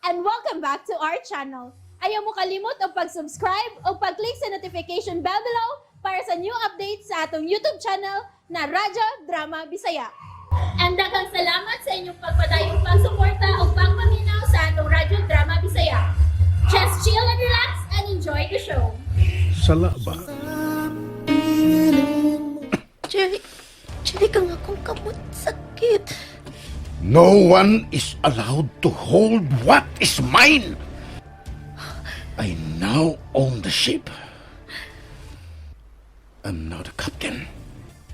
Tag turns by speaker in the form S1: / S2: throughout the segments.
S1: and welcome back to our channel. Ayaw mo kalimot o pag-subscribe o pag-click sa notification bell below para sa new updates sa atong YouTube channel na Radyo Drama Bisaya. And daghang salamat sa inyong pagpadayong pagsuporta o pagpaminaw sa atong Radyo Drama Bisaya. Just chill and relax and enjoy the show.
S2: Sala ba?
S3: Jerry kang akong kamot sakit.
S2: No one is allowed to hold what is mine. I now own the ship. I'm now the captain.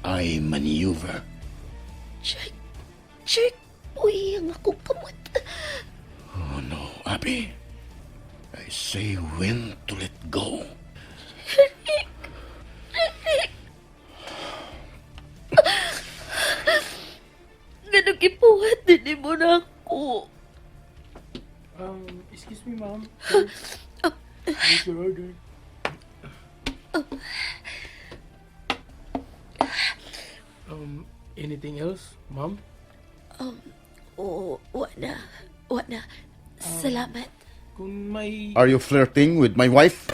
S2: I maneuver.
S3: Jerry, uy, ang akong kamot.
S2: Oh no, Abby. I say when to let go.
S3: Ganun kipuhat din mo na ako.
S4: Excuse me, ma'am. Sir, what's your order? Anything else, ma'am?
S3: Wala. Salamat.
S4: Kung may...
S2: Are you flirting with my wife?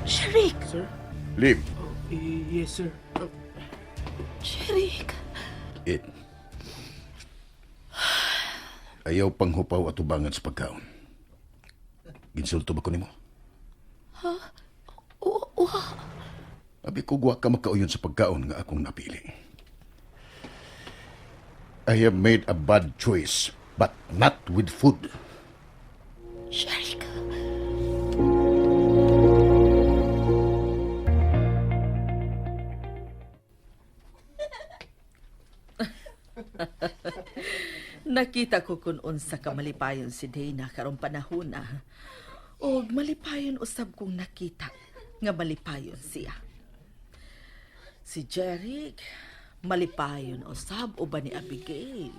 S3: Sharik!
S4: Sir?
S2: Leave
S4: Yes, sir.
S3: Sharik!
S2: it. Ayaw pang hupaw at ubangan sa pagkaon. Ginsulto ba ko nimo? Abi ko guwa ka makauyon sa pagkaon nga akong napili. I have made a bad choice, but not with food.
S3: Sharik!
S5: Nakita ko kung unsa ka malipayon si Dana karong panahon na. O malipayon usab kong nakita nga malipayon siya. Si Jeric, malipayon usab uban ni Abigail.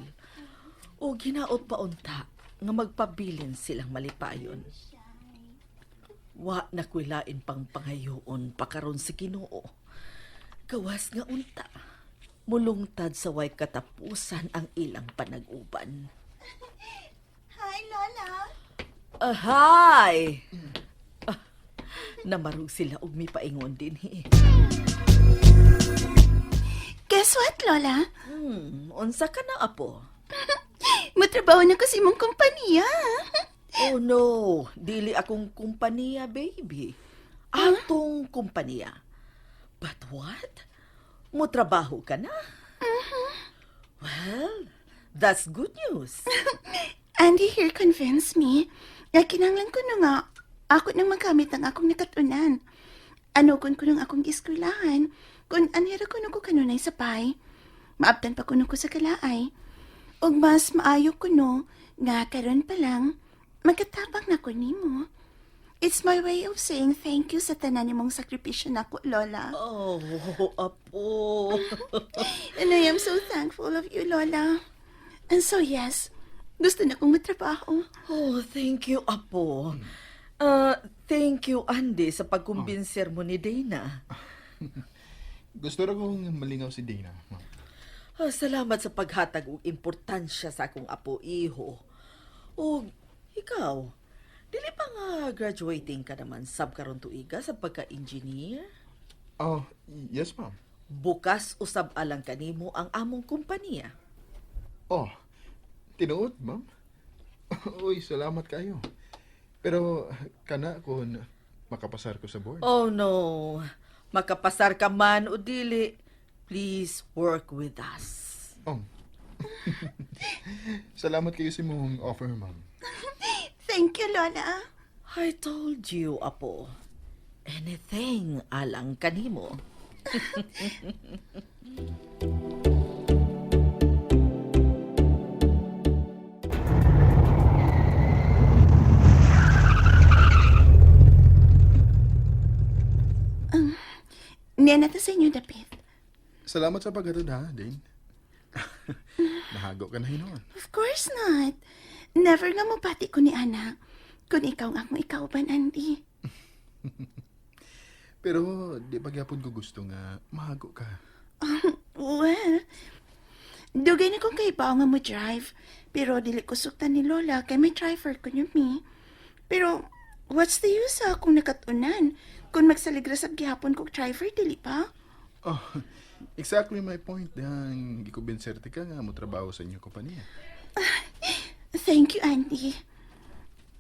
S5: O ginaot pa unta nga magpabilin silang malipayon. Wa nakwilain pang pangayoon pakaron si Ginoo. Gawas nga unta. Mulungtad sa way katapusan ang ilang panag-uban.
S3: Hi, Lola!
S5: Hi! Namarug sila og mi paingon din eh.
S3: Guess what, Lola?
S5: Unsa ka na, apo?
S3: Matrabaho na kasi mong kompanya.
S5: Oh no, dili akong kumpanya, baby. Atong kumpanya. But what? Mo trabaho ka na? Well, that's good news.
S3: Andy here convinced me nga kinanglan ko no nga ako nang magamit ang akong nakatunan. Ano kun ko nung akong eskulahan kung anhira ko ko kanunay sa pay. Maabtan pa kuno ko sa kalaay. Og mas maayo ko no nga karon pa lang magkatapang na ko nimo. It's my way of saying thank you sa tanan nimong sakripisyo nako, Lola.
S5: Oh, apo.
S3: And I am so thankful of you, Lola. And so yes, gusto na kong matrabaho.
S5: Oh, thank you, apo. Thank you, Andy, sa pagkumbinser mo ni Dana.
S6: Gusto rin kong malingaw si Dana, ma'am.
S5: Salamat sa paghatag og importansya sa akong apo iho. O ikaw, dili pa nga graduating ka naman sab karon tuiga sa pagka-engineer?
S6: Oh, yes, ma'am.
S5: Bukas usab alang kanimo ang among kompanya.
S6: Oh, tinuod, ma'am. Uy, salamat kayo. Pero, kana kung makapasar ko sa board.
S5: Oh no, makapasar ka man o dili, please work with us.
S6: Oh. Salamat kayo sa mong offer, ma'am.
S3: Thank you, Lola.
S5: I told you, apo. Anything alang kanimo.
S3: Niyan na sa inyo, Dapit.
S6: Salamat sa paghatod, ha, Dane. Nahago ka na hinoon.
S3: Of course not. Never nga mapati ko ni Ana kung ikaw ang akong ikauban, Andy.
S6: Pero, di ba gyapon ko gusto nga mahago ka?
S3: Well, Dugay na kong kaibaw nga mo drive. Pero dili ko suktan ni Lola kay may driver ko niyo mi. Pero what's the use kung nakatunan? Kung magsaligra sa gihapon kong driver, dili pa?
S6: Oh, exactly my point. Dahang gikubinserte ka nga mo trabaho sa inyong kompanya.
S3: Thank you, Andy.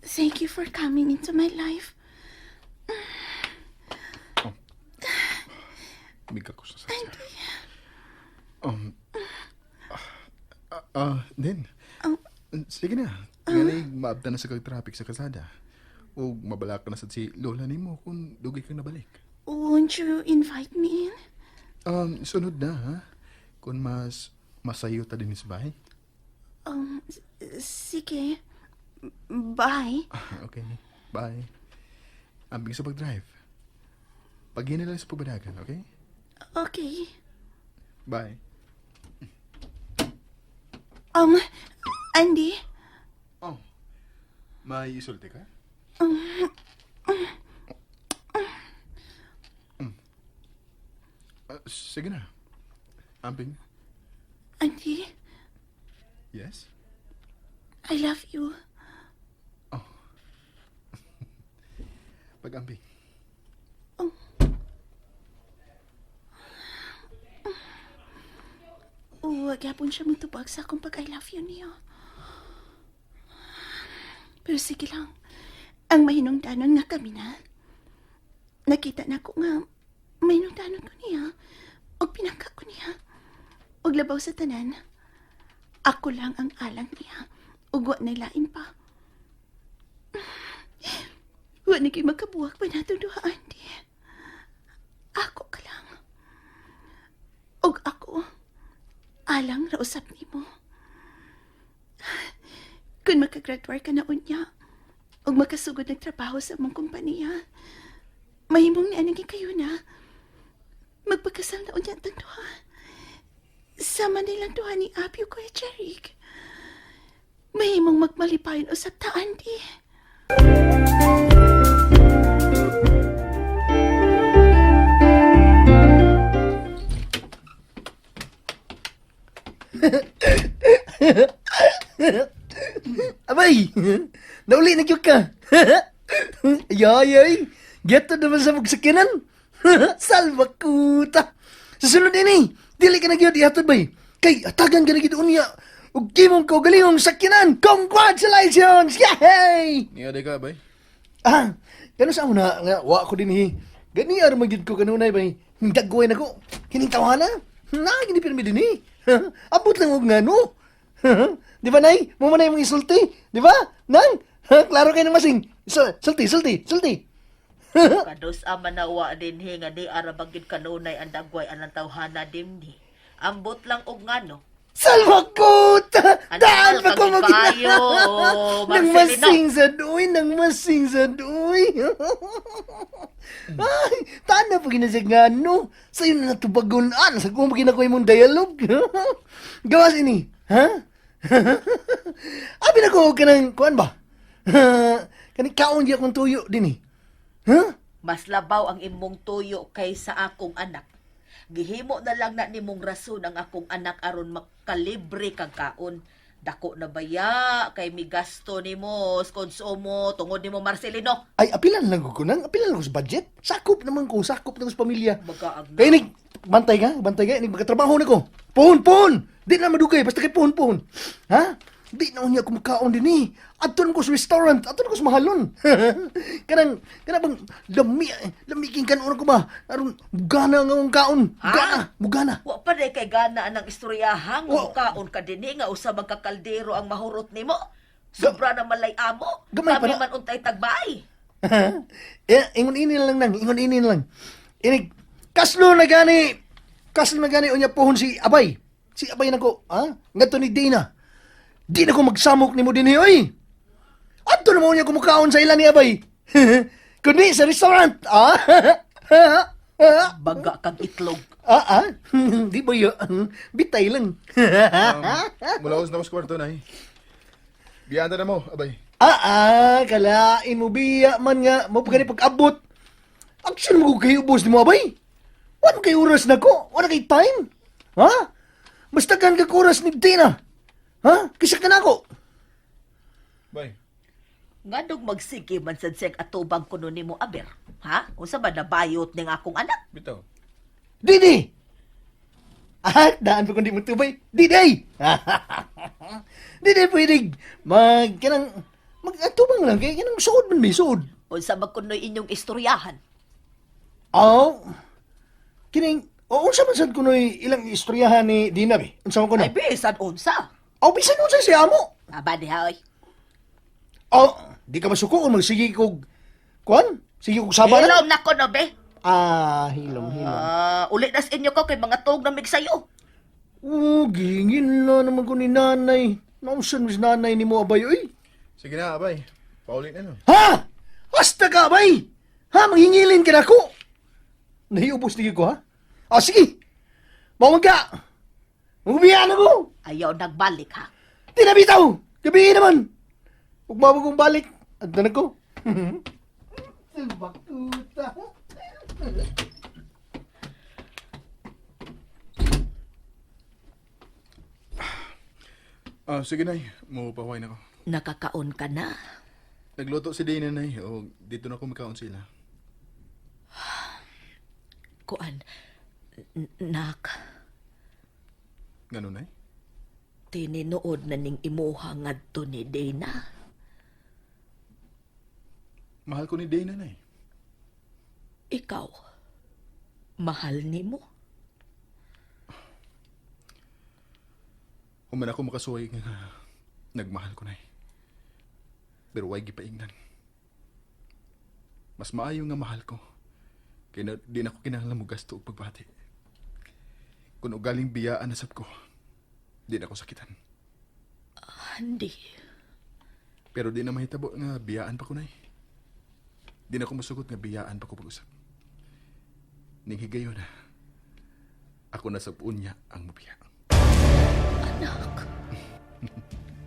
S3: Thank you for coming into my life.
S6: Biga ko sa saksa. Din.
S3: Oh.
S6: Sige na. Ngayon maabda na sa kag-traffic sa kasada. O mabalak ka na sa si Lola ni mo kung dugay kang nabalik.
S3: Won't you invite me in?
S6: Sunod na, ha? Kung masayo ta din sa bahay.
S3: Sige. Bye.
S6: Okay, bye. Ambing sa pag-drive. Pag-ina lang sa pabadagan, okay?
S3: Okay.
S6: Bye.
S3: Andy?
S6: Oh, may isulti ka? Sige na. Ambing.
S3: Andy?
S6: Yes?
S3: I love you.
S6: Pag-ambing.
S3: Huwag yapon siya magtubag sa akong pag-I love you niya. Pero sige lang. Ang mahinungdanon nga kami na. Nakita na ko nga mahinungdanon ko niya. O pinangka ko niya. O labaw sa tanan. Ako lang ang alang niya. Ugwa na lain pa. Huwag na kayo magkabuwag pa natin duha, Andy. Ako ka lang. Og ako, alang rausap ni mo. Kung makagraduar ka na unya, og makasugod ng trabaho sa mong kumpanya, mahimong ni anang kayo na, magpagkasal na unya tang duha. Sama nilang duha ni Apio ko at Jeric. Mahimong magmalipayon usap ta, Andy.
S4: Abay! Nauli na ka! Ayay! Geto naman sa magsakyanan! Salva kuta! Sa sunod din eh! Dili ka na gyud ihatod bay! Kay atagan ka na gyud unya! Ug kimong ko galingong sakyanan! Congratulations! Yay!
S6: Niya ka, bay?
S4: Ah! Gano sa una nga wa ko din eh. Gani ar magyud ko kanunay bay. Dagway na ko. Kining tawana. Na gini pirmi din eh. Abot lang og ngano. Di ba, Nay? Mumanay mong isulti. Di ba? Nang? Klaro kayo ng masing. Sulti.
S5: Kados ama nawa din nga di arabagid kanunay ang dagway anang tawhana dimni. Ambot lang og ngano.
S4: Salwakot! Daan pa ko
S5: Kayo,
S4: Nang
S5: Marcelino.
S4: masing sa duy. Ay, taan na pag inasig nga, no? Sa'yo na natubagunan. Sa kung maginakoy mong dialog. Gawas ini. Ha? Abi na ko ka ng, kuan ba? Kaning kaon di akong tuyo din eh. Ha?
S5: Mas labaw ang imong tuyo kaysa akong anak. Gihimo na lang na nimong rason ang akong anak aron makalibre kag kaon. Dako na baya kay migasto nimo sa konsumo tungod nimo Marcelino.
S4: Ay, apilan lang ko nang. Apilan lang ko sa budget. Sakop naman ko. Sakop na ko sa pamilya.
S5: Magaag na.
S4: Kaya nig, bantay ka. Nig, magkatrabaho na ko. Puhon. Di na madugay. Basta kay puhon. Ha? Di na niya kumakaon din eh. Aton ko sa restaurant. Aton ko sa mahalon. kanang bang lamiking kanon ko ba? Aron, bugana nga akong kaon. Bugana.
S5: Wa pa day kay gana anang istoryahang
S4: Wa-
S5: kaon ka dinhi nga usa magkakaldero ang mahurot nimo. Sobra na malay amo.
S4: Gamay pa
S5: Kami
S4: na.
S5: man untay tagbay.
S4: Ingon ini lang nang. Ingon ini lang. Inig, kaslo na gani unya pohon si Abay. Si Abay na ko. Ha? Ngato ni Dina. Di na ko magsamok ni mo din oy. Ato na mo niya kumukaon sa ilan ni Abay. Kundi sa restaurant.
S5: Baga kag itlog.
S4: Di ba yun? Bitay lang.
S6: Mulaos na ko sa kwarto, Nay. Biyanda na mo, abay.
S4: Kalain mo biya man nga. Mapagani pag-abot. Action mo kayo ubos ni mo, Abay. Wala kayo oras na ko. Wala kayo time. Ha? Mas tagan ka oras ni Dina. Ha? Kisa ka na ako.
S6: Bay,
S5: Ngadog magsige man sad siyang atubang kuno nimo aber. Ha? Unsa ba nabayot ning akong anak?
S6: bitaw.
S4: Didi! Ah, daan pa kundi mo tubay. Didi! Didi, pwede mag-atubang lang. Kaya kanang suod man may suod.
S5: Unsa man kuno'y inyong istoryahan?
S4: Oh, kining, unsa man sad kuno'y ilang istoryahan ni Dina, be? Unsa man kuno?
S5: Ay bisan unsa?
S4: Oh, bisan unsa siya mo?
S5: Aba diha oy.
S4: Oh, di ka masuko kung magsige kog, kuan? Sige kog sabanan?
S5: Hilom na kuno be.
S4: Hilom.
S5: Uli nas inyo ko kay mga tuog na migsayo.
S4: Oh, gingin na naman ko ni nanay. Nausan mis nanay ni mo, abay, oy.
S6: Sige na, abay. Paulit na no.
S4: Ha? Hasta ka, abay! Ha? Manghingilin ka na ako? Nahiubos tigil ko, ha? Sige. Mawag ka. Magbibiyaan ako.
S5: Ayaw nagbalik ha.
S4: Tinabitaw. Gabi naman. Huwag mabagong balik. At na ko. Bakuta.
S6: Sige nay, mupaway na ko.
S5: Nakakaon ka na.
S6: Nagluto si Dana nay, o dito na ko makaon sila.
S5: Kuan. Nak,
S6: Ganun nay?
S5: tininood na ning imuha ngadto ni Dana.
S6: Mahal ko ni Dana nay.
S5: Ikaw, mahal nimo.
S6: Human ako makasuway nga nagmahal ko nay. Pero way gipaingnan. Mas maayo nga mahal ko. Kaya di na ko kinahanglan mo gasto og pagbati. Kung ugaling biyaan na sab ko, di na ko sakitan.
S5: Hindi.
S6: Pero di na mahitabo nga biyaan pa ko nay. Di na ko masugot nga biyaan pa ko pag-usap. Ning higayon na, ako na sa unya ang mabiya.
S5: Anak,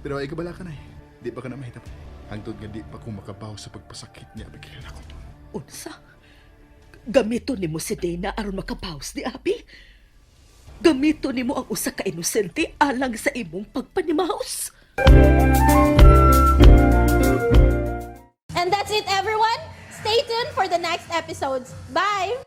S6: Pero ay kabala ka nay. Di pa ka na mahitabo. Hangtod nga di pa ko makabaw sa pagpasakit niya bigyan ako.
S5: unsa? Gamito nimo si Dana aron makapaus di abi. Gamito nimo ang usa ka inosente alang sa imong pagpanimaos.
S1: And that's it, everyone. Stay tuned for the next episodes. Bye!